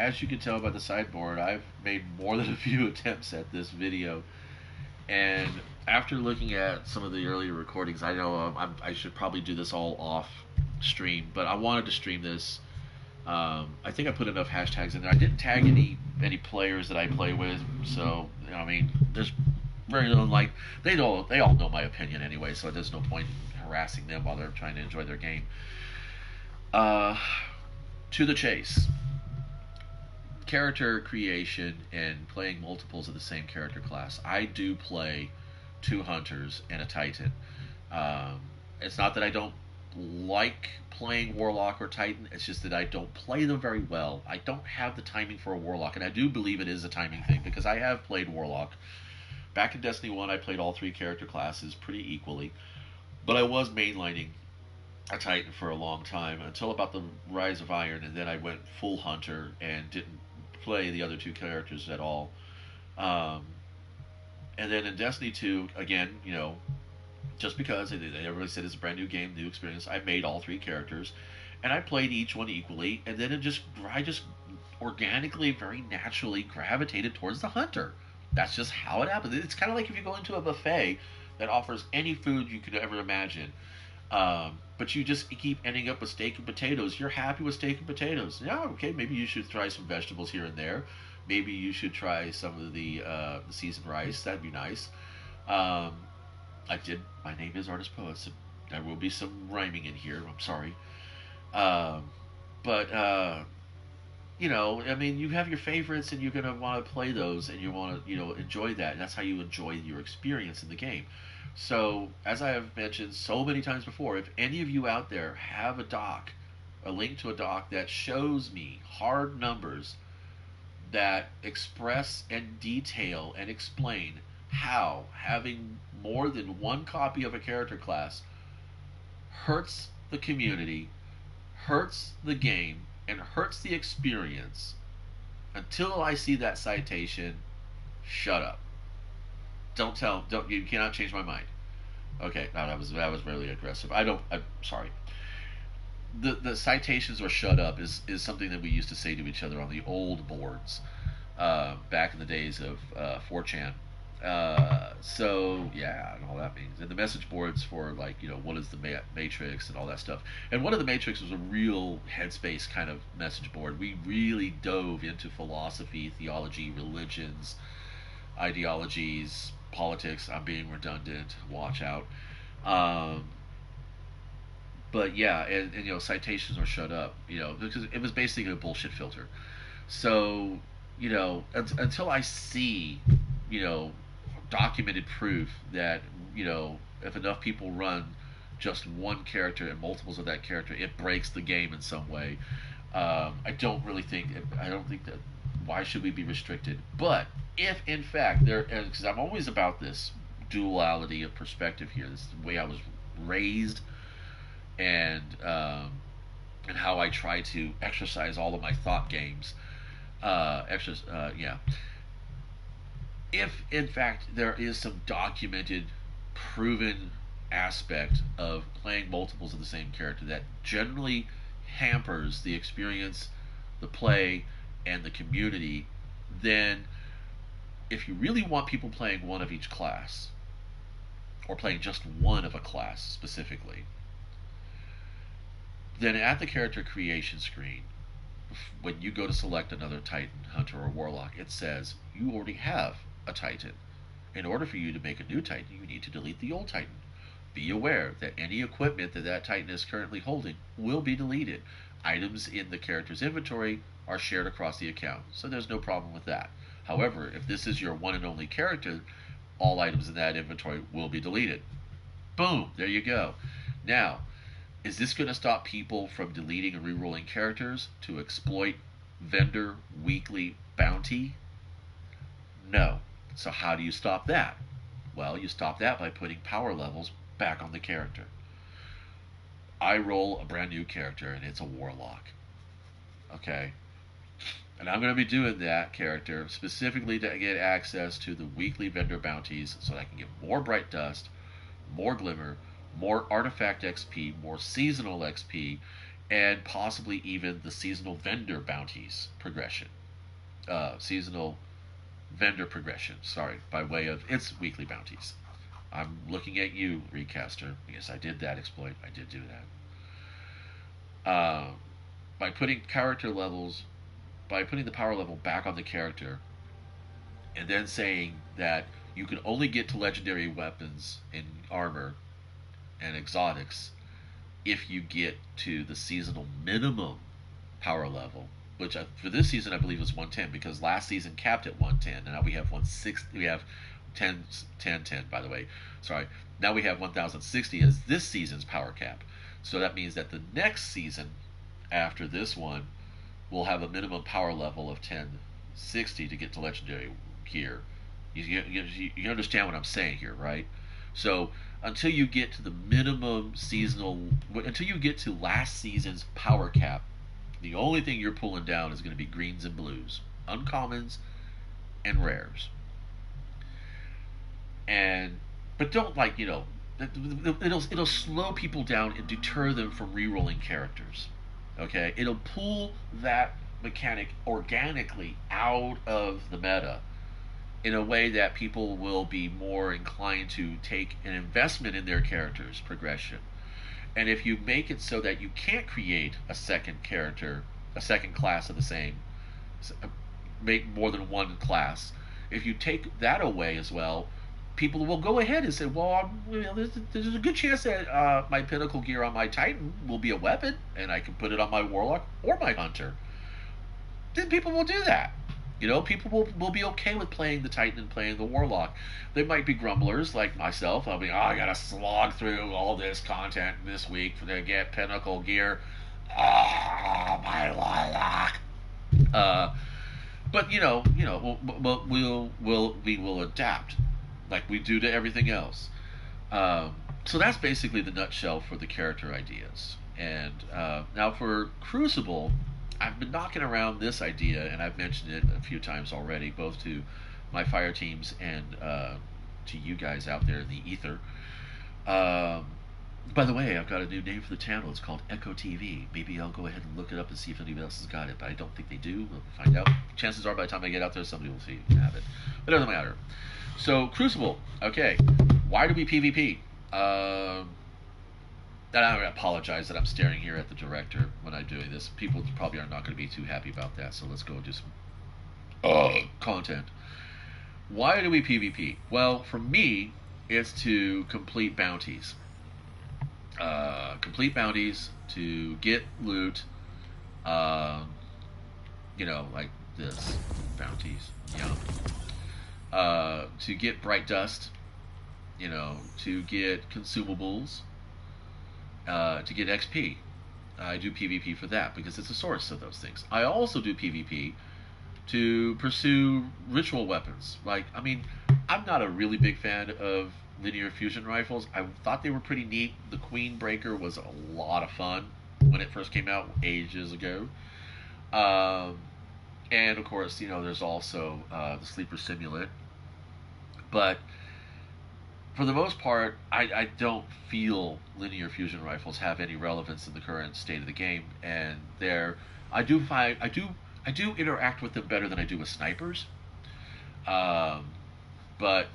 as you can tell by the sideboard, I've made more than a few attempts at this video, and after looking at some of the earlier recordings, I know I should probably do this all off stream, but I wanted to stream this. I think I put enough hashtags in there. I didn't tag any players that I play with, so I mean, there's very little like they all know my opinion anyway, so there's no point in harassing them while they're trying to enjoy their game. Uh, to the chase. Character creation and playing multiples of the same character class. I do play two hunters and a titan. Um, it's not that I don't like playing warlock or titan. It's just that I don't play them very well. I don't have the timing for a warlock, and I do believe it is a timing thing because I have played warlock. Back in Destiny 1, I played all three character classes pretty equally, but I was mainlining a Titan for a long time until about the Rise of Iron, and then I went full Hunter and didn't play the other two characters at all. Um, and then in Destiny 2, again, just because everybody said it's a brand new game, new experience, I made all three characters, and I played each one equally, and then I just organically, very naturally gravitated towards the Hunter. That's just how it happens. It's kind of like if you go into a buffet that offers any food you could ever imagine. But you just keep ending up with steak and potatoes. You're happy with steak and potatoes. Yeah, okay, maybe you should try some vegetables here and there. Maybe you should try some of the seasoned rice. That'd be nice. Um, I did. My name is Artist Poet, so there will be some rhyming in here. I'm sorry. Um, but I mean, you have your favorites, and you're gonna want to play those, and you want to, enjoy that. And that's how you enjoy your experience in the game. So, as I have mentioned so many times before, if any of you out there have a link to a doc that shows me hard numbers that express and detail and explain how having more than one copy of a character class hurts the community, hurts the game, and hurts the experience, until I see that citation, shut up. Don't you cannot change my mind. Okay, no, that was really aggressive. I'm sorry. The citations or shut up is something that we used to say to each other on the old boards, back in the days of 4chan. So yeah, and all that means, and the message boards for, like, what is the matrix and all that stuff. And one of the matrix was a real headspace kind of message board. We really dove into philosophy, theology, religions, ideologies, politics. I'm being redundant. Watch out. Um, but yeah, and citations or shut up. Because it was basically a bullshit filter. So until I see you know documented proof that if enough people run just one character and multiples of that character, it breaks the game in some way. I don't think that. Why should we be restricted? But if in fact there, because I'm always about this duality of perspective here. This is the way I was raised, and and how I try to exercise all of my thought games. Yeah. If in fact there is some documented, proven aspect of playing multiples of the same character that generally hampers the experience, the play, and the community, then if you really want people playing one of each class, or playing just one of a class specifically, then at the character creation screen, when you go to select another Titan, Hunter, or Warlock, it says you already have a Titan. In order for you to make a new Titan, you need to delete the old Titan. Be aware that any equipment that Titan is currently holding will be deleted. Items in the character's inventory are shared across the account, so there's no problem with that. However, if this is your one and only character, all items in that inventory will be deleted. Boom, there you go. Now, is this going to stop people from deleting and rerolling characters to exploit vendor weekly bounty? No. So how do you stop that? Well, you stop that by putting power levels back on the character. I roll a brand new character, and it's a Warlock. Okay? And I'm going to be doing that character specifically to get access to the weekly vendor bounties so that I can get more Bright Dust, more Glimmer, more Artifact XP, more Seasonal XP, and possibly even the seasonal vendor bounties progression. Seasonal vendor progression, sorry, by way of its weekly bounties. I'm looking at you, Recaster. Yes, I did that exploit. I did do that. By putting character levels, by putting the power level back on the character, and then saying that you can only get to legendary weapons and armor and exotics if you get to the seasonal minimum power level, which for this season I believe was 110 because last season capped at 110, and now we have 160. We have 10, 10, 10. By the way, sorry. Now we have 1060 as this season's power cap. So that means that the next season after this one will have a minimum power level of 1060 to get to legendary gear. You understand what I'm saying here, right? So until you get to the minimum seasonal, until you get to last season's power cap, the only thing you're pulling down is going to be greens and blues, uncommons and rares. And but don't it'll slow people down and deter them from re-rolling characters. Okay, it'll pull that mechanic organically out of the meta in a way that people will be more inclined to take an investment in their character's progression. And if you make it so that you can't create a second character, a second class of the same, make more than one class, if you take that away as well, people will go ahead and say, well, there's a good chance that my pinnacle gear on my Titan will be a weapon, and I can put it on my Warlock or my Hunter. Then people will do that. People will be okay with playing the Titan and playing the Warlock. They might be grumblers like myself. I'll be, I gotta slog through all this content this week to get pinnacle gear. Oh, my Warlock. But we will adapt like we do to everything else. So that's basically the nutshell for the character ideas. And now for Crucible, I've been knocking around this idea, and I've mentioned it a few times already, both to my fire teams and to you guys out there in the ether. By the way, I've got a new name for the channel. It's called Echo TV. Maybe I'll go ahead and look it up and see if anybody else has got it, but I don't think they do. We'll find out. Chances are by the time I get out there, somebody will see have it. But it doesn't matter. So, Crucible. Okay. Why do we PvP? And I apologize that I'm staring here at the director when I'm doing this. People probably are not going to be too happy about that, so let's go and do some content. Why do we PvP? Well, for me, it's to complete bounties. Complete bounties to get loot, like this. Bounties. Yum. To get bright dust, to get consumables, to get XP. I do PvP for that because it's a source of those things. I also do PvP to pursue ritual weapons. I'm not a really big fan of linear fusion rifles. I thought they were pretty neat. The Queen Breaker was a lot of fun when it first came out ages ago. And of course, there's also the Sleeper Simulant. But for the most part, I don't feel linear fusion rifles have any relevance in the current state of the game, and I do interact with them better than I do with snipers. But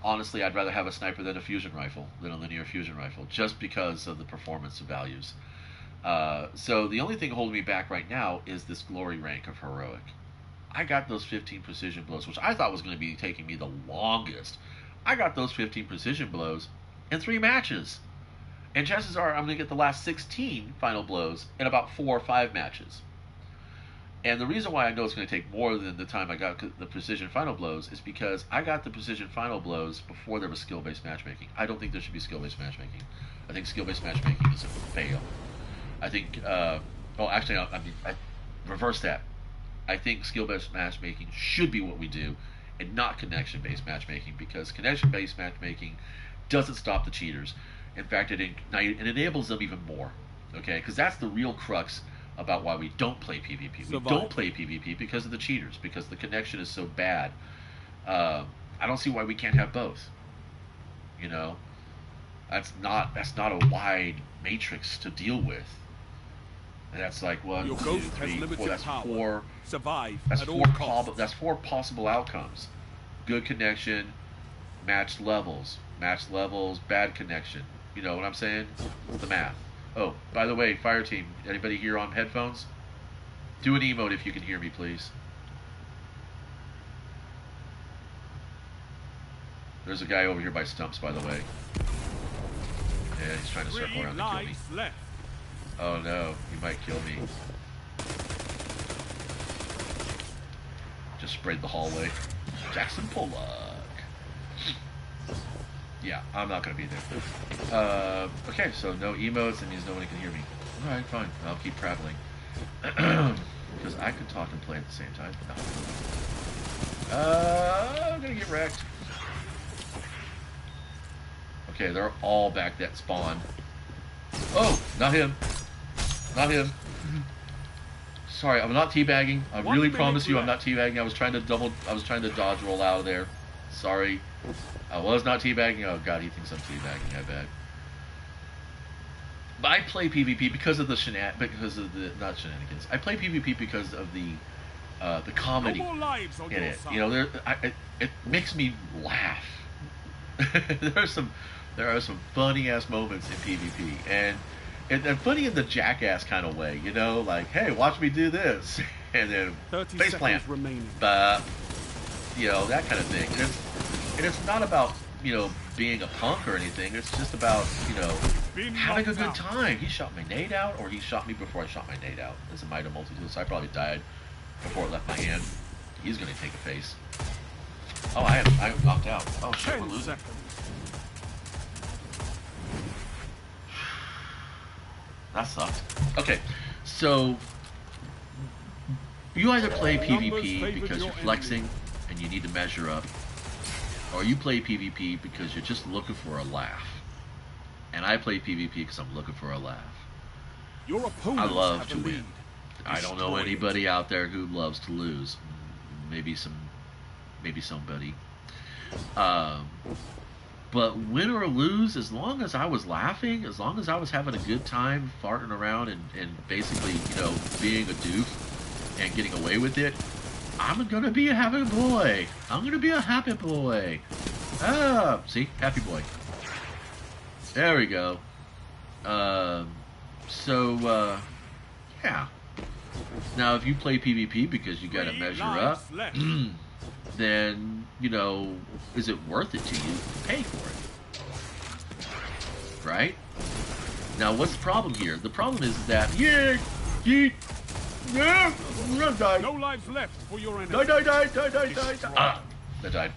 honestly, I'd rather have a sniper than a fusion rifle than a linear fusion rifle, just because of the performance values. So the only thing holding me back right now is this glory rank of heroic. I got those 15 precision blows, which I thought was going to be taking me the longest. I got those 15 precision blows in 3 matches. And chances are I'm going to get the last 16 final blows in about 4 or 5 matches. And the reason why I know it's going to take more than the time I got the precision final blows is because I got the precision final blows before there was skill-based matchmaking. I don't think there should be skill-based matchmaking. I think skill-based matchmaking is a fail. I think, I reverse that. I think skill-based matchmaking should be what we do, and not connection-based matchmaking, because connection-based matchmaking doesn't stop the cheaters. In fact, it enables them even more. Okay, because that's the real crux about why we don't play PvP. We don't play PvP because of the cheaters, because the connection is so bad. I don't see why we can't have both. That's not a wide matrix to deal with. And that's like one, Your 2, ghost has 3, 4. limited That's power. four. Survive That's at four. all costs. That's four possible outcomes. Good connection, matched levels, bad connection. You know what I'm saying? It's the math. Oh, by the way, fire team, anybody here on headphones? Do an emote if you can hear me, please. There's a guy over here by stumps, by the way. Yeah, he's trying to circle around and kill me. Left. Oh no, he might kill me. Just sprayed the hallway. Jackson Pollock. Yeah, I'm not gonna be there. Okay, so no emotes, that means no one can hear me. Alright, fine. I'll keep traveling. Because I could talk and play at the same time. No. I'm gonna get wrecked. Okay, they're all back that spawn. Oh, not him. Not him. Sorry, I'm not teabagging. I really promise you I'm not teabagging. I was trying to dodge roll out of there. Sorry. I was not teabagging. Oh god, he thinks I'm teabagging, I bet. But I play PvP because of the not shenanigans. I play PvP because of the comedy in it. You know, it makes me laugh. There are some funny ass moments in PvP, and funny in the jackass kind of way. You know, like, hey, watch me do this, and then face plant, you know, that kind of thing. And it's not about, you know, being a punk or anything. It's just about, you know, having a good time. He shot my nade out, or he shot me before I shot my nade out. It's a Mida multi-tool, so I probably died before it left my hand. He's gonna take a face. Oh, I knocked out. Oh shit, we're losing. That sucked. Okay, so you either play PvP because you're flexing and you need to measure up, or you play PvP because you're just looking for a laugh. And I play PvP because I'm looking for a laugh. I love to win. I don't know anybody out there who loves to lose. Maybe somebody. But win or lose, as long as I was laughing, as long as I was having a good time farting around and basically, you know, being a doof and getting away with it, I'm gonna be a happy boy. I'm gonna be a happy boy. Ah, see? Happy boy. There we go. Yeah. Now, if you play PvP because you gotta measure up, then, you know, is it worth it to you to pay for it? Right? Now, what's the problem here? The problem is that, die. No lives left for your enemy. Die. Ah, that died.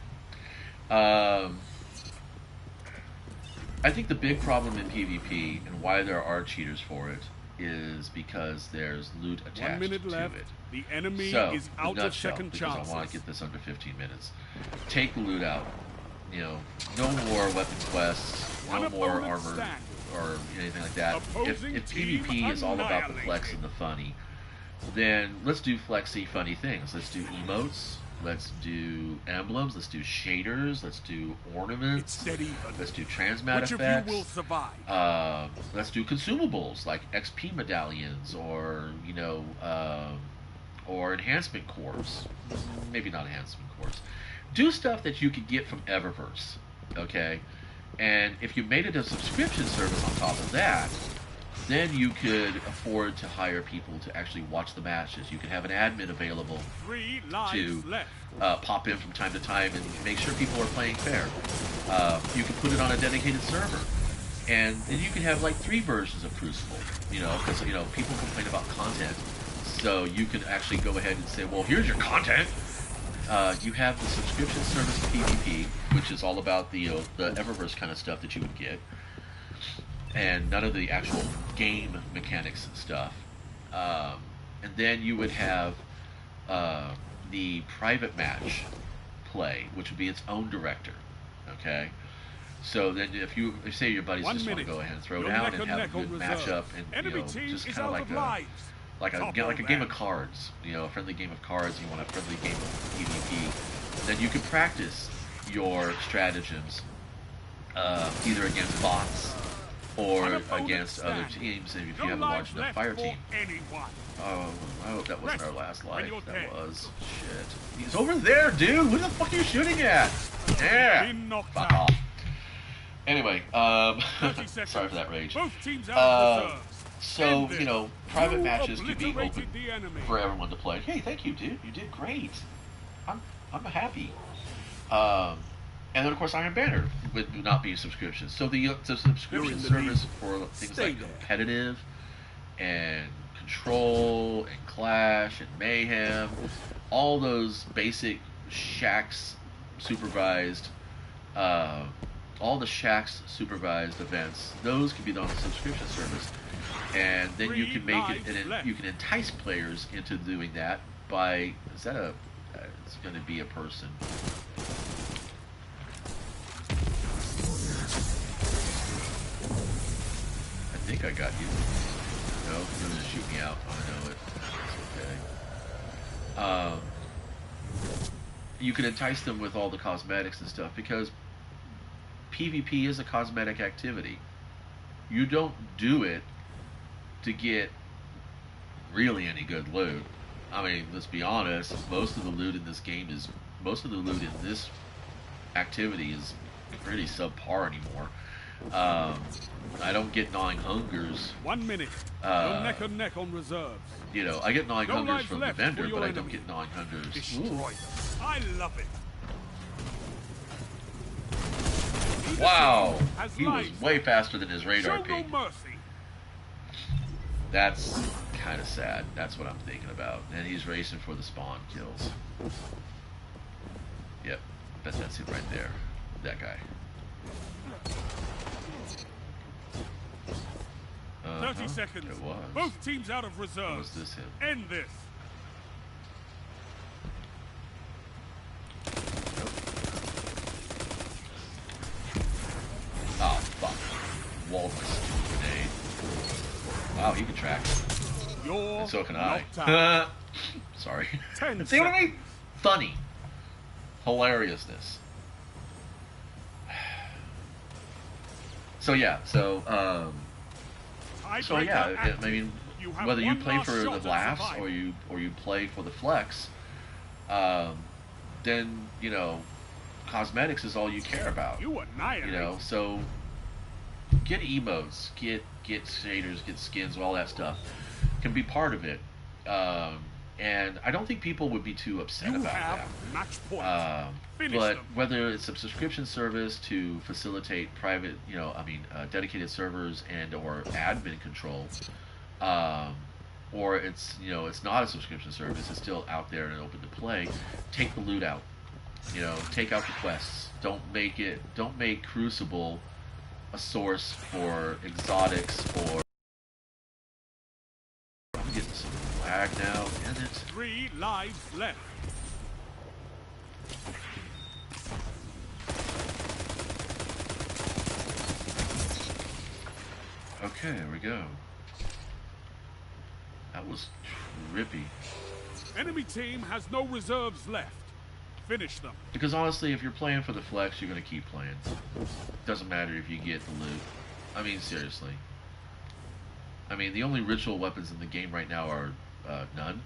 I think the big problem in PvP and why there are cheaters for it is because there's loot attached 1 minute left. to it. The enemy So, is out of second chances. I want to get this under 15 minutes. Take the loot out. You know, no more weapon quests, no more armor or anything like that. If PvP is all about the flex and the funny, then let's do flexy, funny things. Let's do emotes. Let's do emblems. Let's do shaders. Let's do ornaments. Let's do transmat effects. Which of you will survive? Let's do consumables like XP medallions, or you know, or enhancement cores. Maybe not enhancement cores. Do stuff that you could get from Eververse, okay? And if you made it a subscription service on top of that, then you could afford to hire people to actually watch the matches. You could have an admin available to pop in from time to time and make sure people are playing fair. You could put it on a dedicated server. And then you could have like 3 versions of Crucible, you know, because, you know, people complain about content. So you could actually go ahead and say, well, here's your content. You have the subscription service PvP, which is all about the Eververse kind of stuff that you would get, and none of the actual game mechanics stuff. And then you would have the private match play, which would be its own director. Okay, so then if you say your buddies just want to go ahead and throw down and have a good matchup, and you know, just kind of like a game of cards, you know, a friendly game of cards. You want a friendly game of PvP. Then you can practice your stratagems either against bots or against other teams. And if you have a large enough fire team. Anyone. Oh, I hope that wasn't our last life. That was. Shit. He's over there, dude! Who the fuck are you shooting at? Yeah! Fuck off. Anyway, sorry for that rage. Both teams out of reserves. So, you know, private matches can be open for everyone to play. Hey, thank you, dude. You did great. I'm happy. And then, of course, Iron Banner would not be a subscription. So the subscription service for things like competitive and Control and Clash and Mayhem, all those basic Shaxx supervised, all the Shaxx supervised events, those can be done on the subscription service. And then you can make it, and you can entice players into doing that by, is that a, it's going to be a person. I think I got you. No, you're going to shoot me out. I know it. It's okay. You can entice them with all the cosmetics and stuff, because PvP is a cosmetic activity. You don't do it to get really any good loot. I mean, let's be honest, most of the loot in this game is, most of the loot in this activity is pretty subpar anymore. I don't get gnawing hungers. 1 minute. You're neck and neck on reserves. You know, I get gnawing hungers from the vendor, but I don't get gnawing hungers. Destroy them. I love it. Wow, he was way faster than his radar ping. Show no mercy. That's kind of sad. That's what I'm thinking about. And he's racing for the spawn kills. Yep, bet that's it right there. That guy. 30 seconds. It was. Both teams out of reserve. Was this him? End this. Oh, fuck. Walled my stupid grenade. Wow, he can track. And so can I. Sorry. See what I mean? Funny. Hilariousness. So yeah, so yeah, I mean, whether you play for the laughs or you play for the flex, then you know, cosmetics is all you care about. You know, so get emotes, get shaders, get skins, all that stuff can be part of it. And I don't think people would be too upset about that. Match point. But whether it's a subscription service to facilitate private, dedicated servers and or admin control, or it's it's not a subscription service, it's still out there and open to play. Take the loot out. Take out the quests. Don't make Crucible a source for exotics or. I'm getting some lag now, isn't it? 3 lives left. Okay, there we go. That was trippy. Enemy team has no reserves left. Finish them. Because honestly, if you're playing for the flex, you're going to keep playing. Doesn't matter if you get the loot. I mean, seriously. I mean, the only ritual weapons in the game right now are none.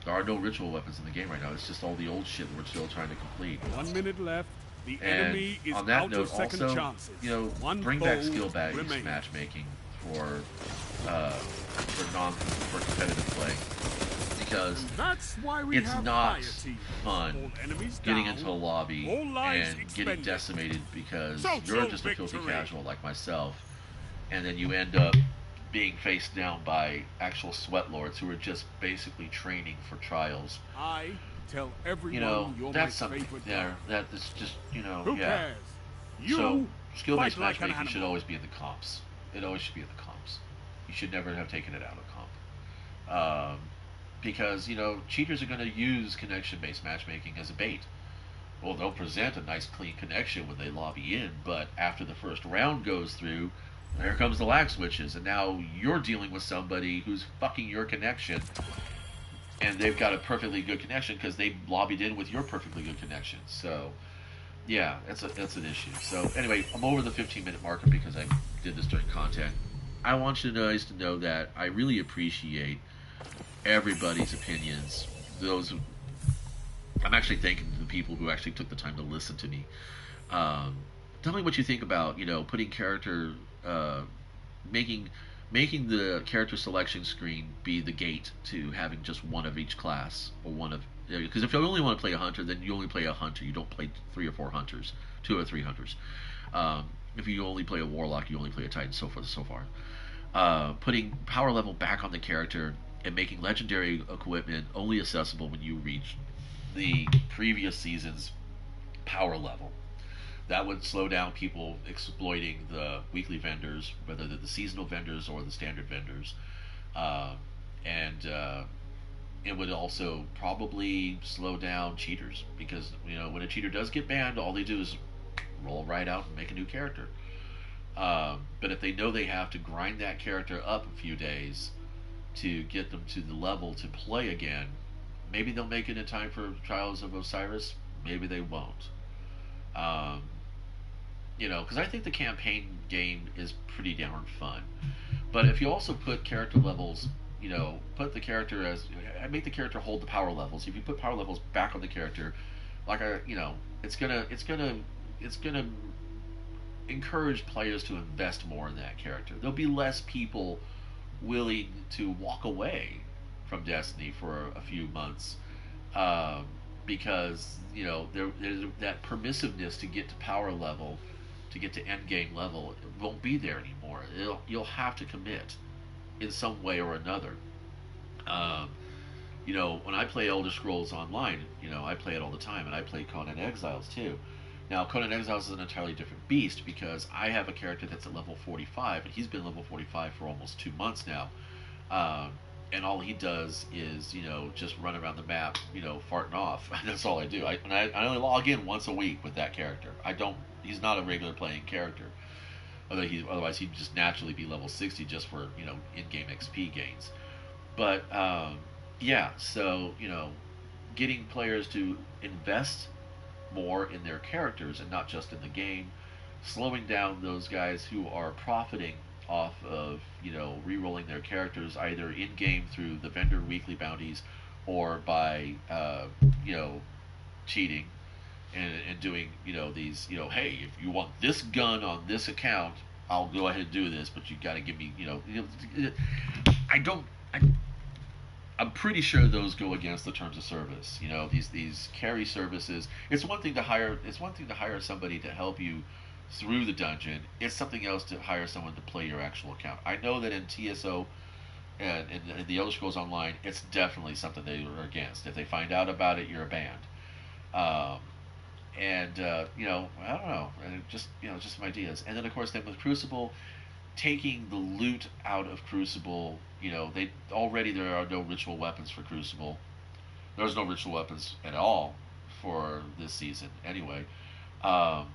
There are no ritual weapons in the game right now. It's just all the old shit that we're still trying to complete. 1 minute left. The and enemy is on that out note, of second also, chances. Bring back skill bags matchmaking for competitive play, because that's why we it's have not fun getting down, into a lobby and getting decimated because you're just a filthy casual like myself, and then you end up being faced down by actual sweat lords who are just basically training for trials. I tell everyone you're that's something there that is just Who cares? So skill-based matchmaking should always be in the comps. It always should be in the comps. You should never have taken it out of comp. Because, cheaters are going to use connection-based matchmaking as a bait. Well, they'll present a nice clean connection when they lobby in, but after the first round goes through, there comes the lag switches, and now you're dealing with somebody who's fucking your connection, and they've got a perfectly good connection because they lobbied in with your perfectly good connection. So Yeah, that's an issue. So anyway, I'm over the 15-minute marker because I did this during content. I want you guys to know that I really appreciate everybody's opinions. Those I'm actually thanking the people who actually took the time to listen to me. Um, Tell me what you think about putting character, making making the character selection screen be the gate to having just one of each class or one of because if you only want to play a hunter, then you only play a hunter. You don't play three or four hunters, two or three hunters. If you only play a warlock, you only play a titan, so forth and so far. Putting power level back on the character and making legendary equipment only accessible when you reach the previous season's power level. That would slow down people exploiting the weekly vendors, whether they're the seasonal vendors or the standard vendors. Uh, and it would also probably slow down cheaters because when a cheater does get banned, all they do is roll right out and make a new character. But if they know they have to grind that character up a few days to get them to the level to play again, maybe they'll make it in time for Trials of Osiris. Maybe they won't. Um, because I think the campaign game is pretty darn fun. But if you also put character levels, put the character as make the character hold the power levels. If you put power levels back on the character, like it's gonna encourage players to invest more in that character. There'll be less people willing to walk away from Destiny for a few months um, because there's that permissiveness to get to power level, to get to end game level, it won't be there anymore. You'll have to commit in some way or another. Um, when I play Elder Scrolls Online, I play it all the time, and I play Conan Exiles too. Now, Conan Exiles is an entirely different beast because I have a character that's at level 45, and he's been level 45 for almost 2 months now. Um, and all he does is, just run around the map, farting off. That's all I do. I only log in once a week with that character. I don't. He's not a regular playing character. Otherwise, he'd just naturally be level 60 just for in-game XP gains. But yeah, so getting players to invest more in their characters and not just in the game, slowing down those guys who are profiting off of re-rolling their characters either in game through the vendor weekly bounties or by cheating and doing these hey, if you want this gun on this account, I'll go ahead and do this, but you got to give me I don't I, I'm pretty sure those go against the terms of service. These carry services. It's one thing to hire somebody to help you through the dungeon. It's something else to hire someone to play your actual account. I know that in TSO and in the Elder Scrolls Online, it's definitely something they are against. If they find out about it, you're banned. Um, and I don't know, and just some ideas. And then of course, then with Crucible, taking the loot out of Crucible. They already there are no ritual weapons for Crucible. There's no ritual weapons at all for this season, anyway. Um,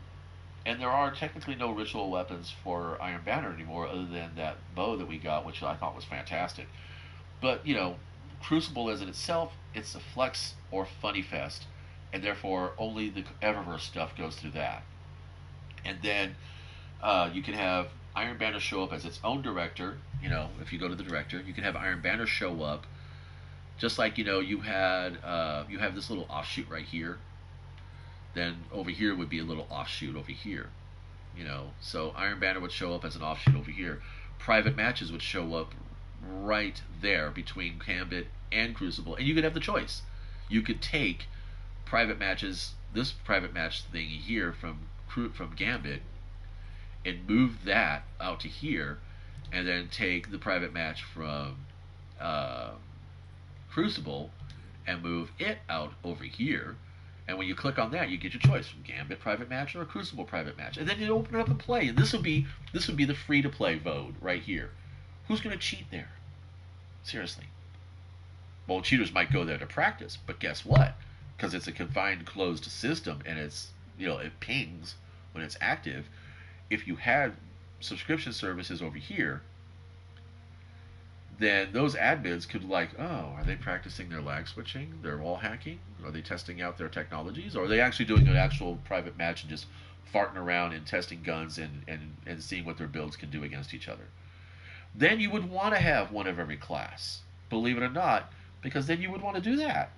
and there are technically no ritual weapons for Iron Banner anymore, other than that bow that we got, which I thought was fantastic. But Crucible as in itself, it's a flex or funny fest, and therefore only the Eververse stuff goes through that. And then you can have Iron Banner show up as its own director. If you go to the director, you can have Iron Banner show up, just like you have this little offshoot right here. Then over here would be a little offshoot over here. So Iron Banner would show up as an offshoot over here. Private matches would show up right there between Gambit and Crucible, and you could have the choice. You could take private matches, this private match thing here from Gambit, and move that out to here, and then take the private match from uh, Crucible and move it out over here. And when you click on that, you get your choice from Gambit private match or a Crucible private match, and then you open it up and play. And this would be the free to play vote right here. Who's going to cheat there? Seriously. Well, cheaters might go there to practice, but guess what? Because it's a confined, closed system, and it pings when it's active. If you had subscription services over here, then those admins could like, oh, are they practicing their lag switching? They're all hacking? Are they testing out their technologies? Or are they actually doing an actual private match and just farting around and testing guns and seeing what their builds can do against each other? Then you would want to have one of every class, believe it or not, because then you would want to do that.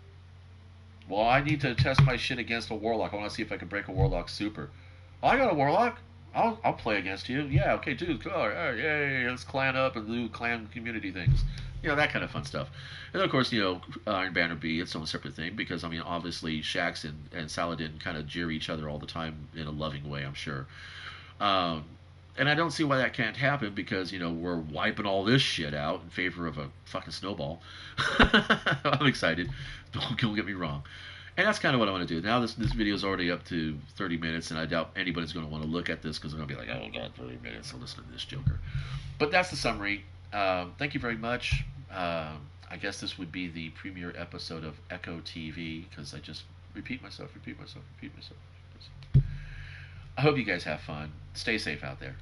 Well, I need to test my shit against a warlock. I want to see if I can break a warlock super. Oh, I got a warlock. I'll play against you. Yeah, okay, dude. Cool. All right, yay, let's clan up and do clan community things. That kind of fun stuff. And then, of course, Iron Banner B, its own separate thing because, I mean, obviously, Shaxx and Saladin kind of jeer each other all the time in a loving way, I'm sure. Um, and I don't see why that can't happen because, we're wiping all this shit out in favor of a fucking snowball. I'm excited. Don't get me wrong. And that's kind of what I want to do. Now this video is already up to 30 minutes, and I doubt anybody's going to want to look at this because they're going to be like, oh, God, 30 minutes, I'll listen to this joker. But that's the summary. Thank you very much. I guess this would be the premiere episode of Echo TV because I just repeat myself. I hope you guys have fun. Stay safe out there.